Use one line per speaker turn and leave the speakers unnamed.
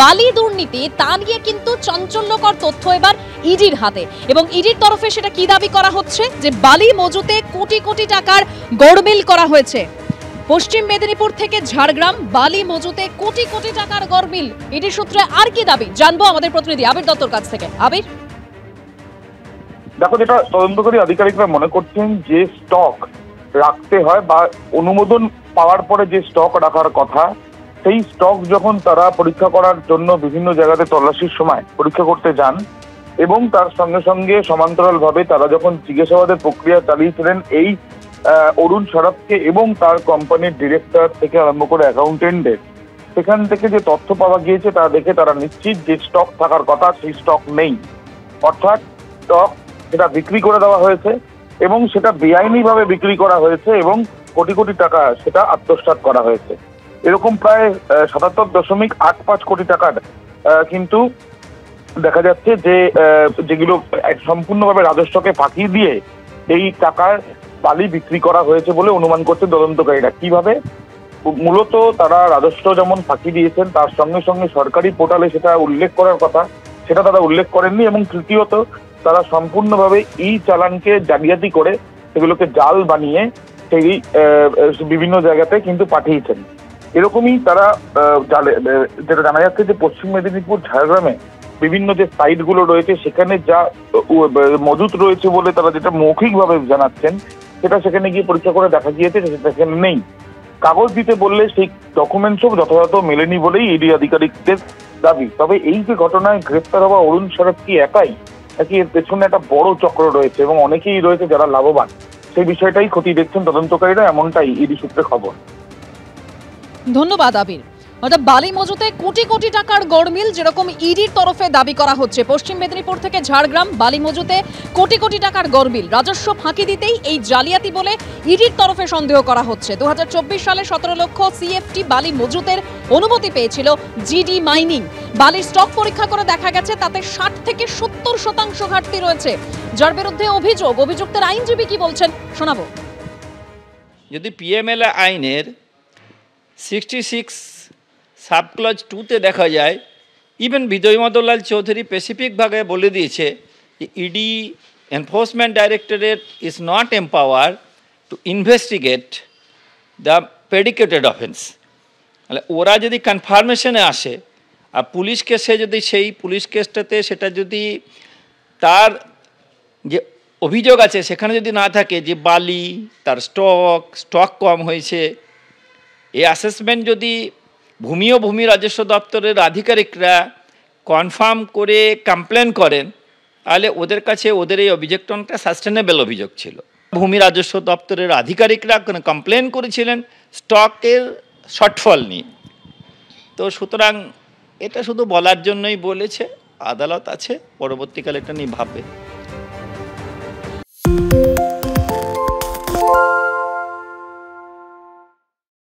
বালি দুর্নীতি তা নিয়ে কিন্তু চাঞ্চল্যকর তথ্য এবার ইডির হাতে, এবং ইডির তরফে সেটা কি দাবি করা হচ্ছে যে বালি মজুতে কোটি কোটি টাকার গড়মিল করা হয়েছে। পশ্চিম মেদিনীপুর থেকে ঝাড়গ্রাম বালি মজুতে কোটি কোটি টাকার গড়মিল, ইডির সূত্রে আর কি দাবি জানবো আমাদের প্রতিনিধি আবির দত্তর কাছ থেকে। আবির,
দেখো, যেটা তদন্তকারী আধিকারিকরা মনে করছেন যে স্টক রাখতে হয় বা অনুমোদন পাওয়ার পরে যে স্টক রাখার কথা, সেই স্টক যখন তারা পরীক্ষা করার জন্য বিভিন্ন জায়গাতে তল্লাশির সময় পরীক্ষা করতে যান এবং তার সঙ্গে সঙ্গে সমান্তরালভাবে তারা যখন জিজ্ঞাসাবাদের প্রক্রিয়া চালিয়েছিলেন এই অরুণ সরফকে এবং তার কোম্পানির ডিরেক্টর থেকে আরম্ভ করে অ্যাকাউন্টেন্টদের, সেখান থেকে যে তথ্য পাওয়া গিয়েছে তা দেখে তারা নিশ্চিত যে স্টক থাকার কথা সেই স্টক নেই। অর্থাৎ স্টক সেটা বিক্রি করে দেওয়া হয়েছে এবং সেটা বেআইনিভাবে বিক্রি করা হয়েছে এবং কোটি কোটি টাকা সেটা আত্মসাৎ করা হয়েছে। এরকম প্রায় 77.85 কোটি টাকার কিন্তু দেখা যাচ্ছে যে যেগুলো সম্পূর্ণভাবে রাজস্বকে ফাঁকি দিয়ে এই টাকার বালি বিক্রি করা হয়েছে বলে অনুমান করছে তদন্তকারীরা। কিভাবে? মূলত তারা রাজস্ব যেমন ফাঁকি দিয়েছেন তার সঙ্গে সঙ্গে সরকারি পোর্টালে সেটা উল্লেখ করার কথা সেটা তারা উল্লেখ করেননি, এবং তৃতীয়ত তারা সম্পূর্ণভাবে চালানকে জালিয়াতি করে সেগুলোকে জাল বানিয়ে সেই বিভিন্ন জায়গাতে কিন্তু পাঠিয়েছেন। এরকমই তারা যেটা জানা যাচ্ছে যে পশ্চিম মেদিনীপুর ঝাড়গ্রামে বিভিন্ন যে সাইটগুলো রয়েছে সেখানে যা মজুত রয়েছে বলে তারা যেটা মৌখিকভাবে জানাচ্ছেন সেটা সেখানে গিয়ে পরীক্ষা করে দেখা গিয়েছে সেটা সেখানে নেই। কাগজ দিতে বললে সেই ডকুমেন্টসও যথাযথ মেলেনি বলেই ইডি আধিকারিকদের দাবি। তবে এই যে ঘটনায় গ্রেপ্তার হওয়া অরুণ সরফ কি একাই, নাকি এর পেছনে একটা বড় চক্র রয়েছে এবং অনেকেই রয়েছে যারা লাভবান, সেই বিষয়টাই খতিয়ে দেখছেন তদন্তকারীরা, এমনটাই ইডি সূত্রে খবর।
ধন্যবাদ আবির। অর্থাৎ বালি মজুতে কোটি কোটি টাকার গড়মিল যেরকম ইডির তরফে দাবি করা হচ্ছে, পশ্চিম মেদিনীপুর থেকে ঝাড়গ্রাম বালি মজুতে কোটি কোটি টাকার গড়মিল, রাজস্ব ফাঁকি দিতেই এই জালিয়াতি বলে ইডির তরফে সন্দেহ করা হচ্ছে। 2024 সালে 17 লক্ষ সিএফটি বালি মজুতের অনুমতি পেয়েছিল জিডি মাইনিং। বালির স্টক পরীক্ষা করে দেখা গেছে তাতে 60 থেকে 70% ঘাটতি রয়েছে, যার বিরুদ্ধে অভিযুক্তের আইনজীবী কি বলছেন শোনাবো।
যদি পিএমএলএ আইনের 66 সাবক্লজ 2তে দেখা যায়, ইভেন বিজয় মদনলাল চৌধুরী স্পেসিফিকভাবে বলে দিয়েছে যে ED Enforcement Directorate is not empower to investigate the predicated offence. তাহলে ওরা যদি কনফার্মেশনে আসে আর পুলিশ কেসে যদি সেই পুলিশ কেসটাতে সেটা যদি তার যে অভিযোগ আছে সেখানে যদি না থাকে যে বালি তার স্টক কম হয়েছে, এই অ্যাসেসমেন্ট যদি ভূমি ও ভূমি রাজস্ব দপ্তরের আধিকারিকরা কনফার্ম করে কমপ্লেন করেন, তাহলে ওদের কাছে ওদের এই অভিযোগটা সাস্টেনেবল অভিযোগ ছিল। ভূমি রাজস্ব দপ্তরের আধিকারিকরা কমপ্লেন করেছিলেন স্টকের শর্টফল নিয়ে। তো সুতরাং এটা শুধু বলার জন্যই বলেছে, আদালত আছে, পরবর্তীকালে এটা নিয়ে ভাববে।